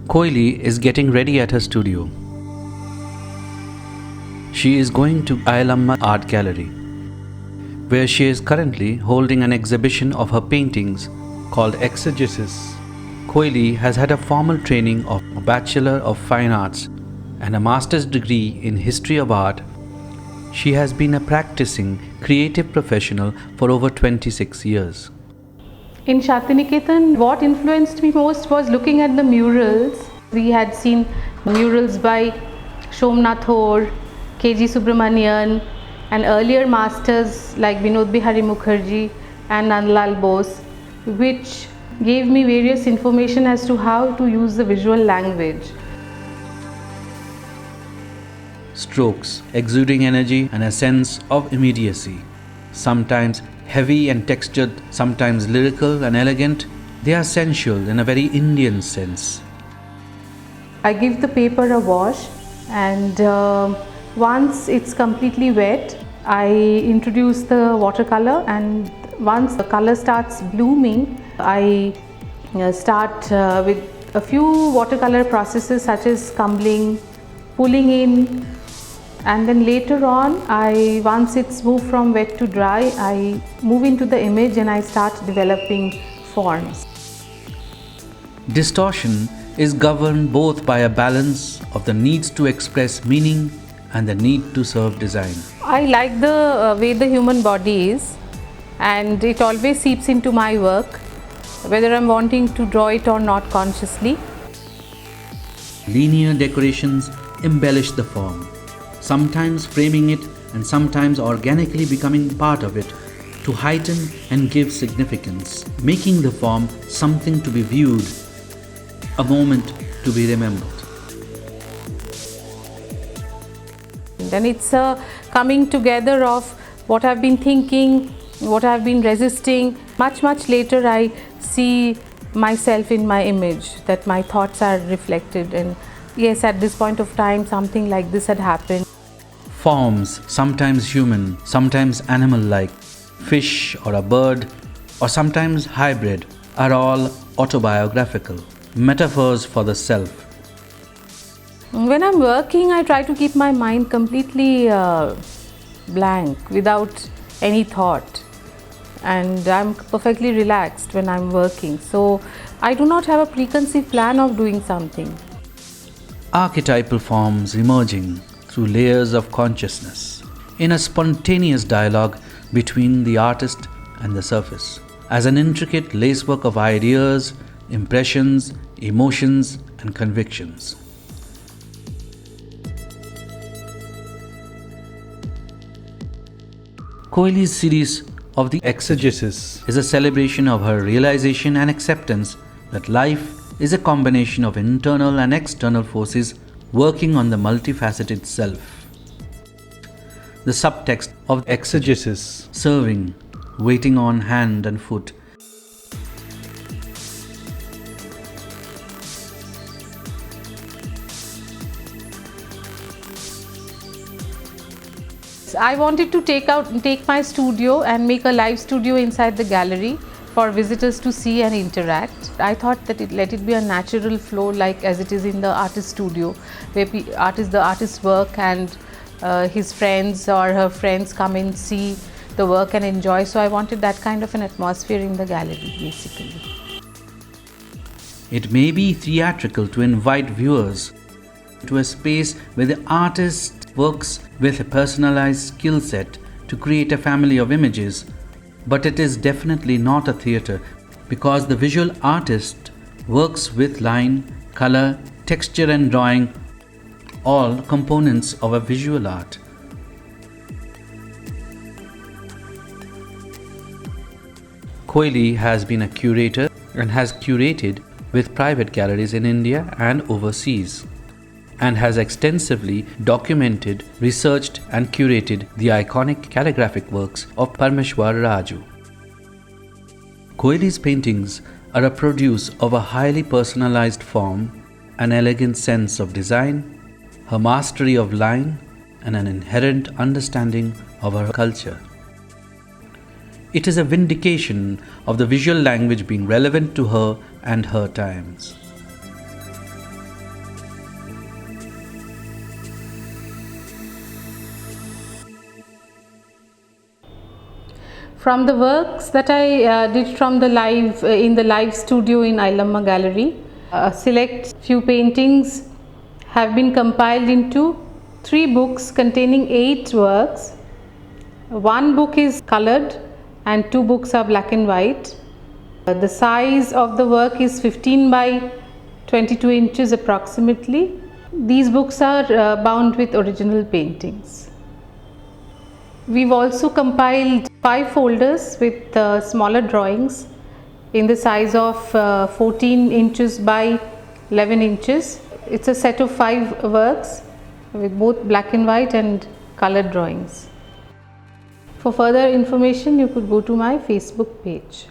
Koeli is getting ready at her studio. She is going to Ayalamma Art Gallery, where she is currently holding an exhibition of her paintings called Exegesis. Koeli has had a formal training of a Bachelor of Fine Arts and a Master's degree in History of Art. She has been a practicing creative professional for over 26 years. In Shantiniketan, what influenced me most was looking at the murals. We had seen murals by Somnath Hoare, K.G. Subramanian, and earlier masters like Vinod Bihari Mukherjee and Nandlal Bose, which gave me various information as to how to use the visual language. Strokes exuding energy and a sense of immediacy. Sometimes heavy and textured, sometimes lyrical and elegant, they are sensual in a very Indian sense. I give the paper a wash, and once it's completely wet, I introduce the watercolor, and once the color starts blooming, I start with a few watercolor processes such as scumbling, pulling in, and then later on, once it's moved from wet to dry, I move into the image and I start developing forms. Distortion is governed both by a balance of the needs to express meaning and the need to serve design. I like the way the human body is, and it always seeps into my work, whether I'm wanting to draw it or not consciously. Linear decorations embellish the form, sometimes framing it and sometimes organically becoming part of it to heighten and give significance, making the form something to be viewed, a moment to be remembered. Then it's a coming together of what I've been thinking, what I've been resisting. Much later I see myself in my image, that my thoughts are reflected, and yes, at this point of time something like this had happened. Forms, sometimes human, sometimes animal-like, fish or a bird, or sometimes hybrid, are all autobiographical, metaphors for the self. When I'm working, I try to keep my mind completely blank, without any thought, and I'm perfectly relaxed when I'm working. So I do not have a preconceived plan of doing something. Archetypal forms emerging through layers of consciousness in a spontaneous dialogue between the artist and the surface, as an intricate lacework of ideas, impressions, emotions, and convictions. Koeli's series of the Exegesis is a celebration of her realization and acceptance that life is a combination of internal and external forces working on the multifaceted self. The subtext of Exegesis: serving, waiting on hand and foot. I wanted to take my studio and make a live studio inside the gallery for visitors to see and interact. I thought that let it be a natural flow, like as it is in the artist studio, where the artist work and his friends or her friends come and see the work and enjoy. So I wanted that kind of an atmosphere in the gallery, basically. It may be theatrical to invite viewers to a space where the artist works with a personalized skill set to create a family of images, but it is definitely not a theatre, because the visual artist works with line, color, texture and drawing, all components of a visual art. Koeli has been a curator and has curated with private galleries in India and overseas, and has extensively documented, researched and curated the iconic calligraphic works of Parameshwar Raju. Koeli's paintings are a produce of a highly personalized form, an elegant sense of design, her mastery of line, and an inherent understanding of her culture. It is a vindication of the visual language being relevant to her and her times. From the works that I did from the live in the live studio in Ailamma Gallery, select few paintings have been compiled into 3 books containing 8 works. 1 book is colored and 2 books are black and white. The size of the work is 15 by 22 inches approximately. These books are bound with original paintings. We've also compiled 5 folders with smaller drawings in the size of 14 inches by 11 inches. It's a set of 5 works with both black and white and colored drawings. For further information, you could go to my Facebook page.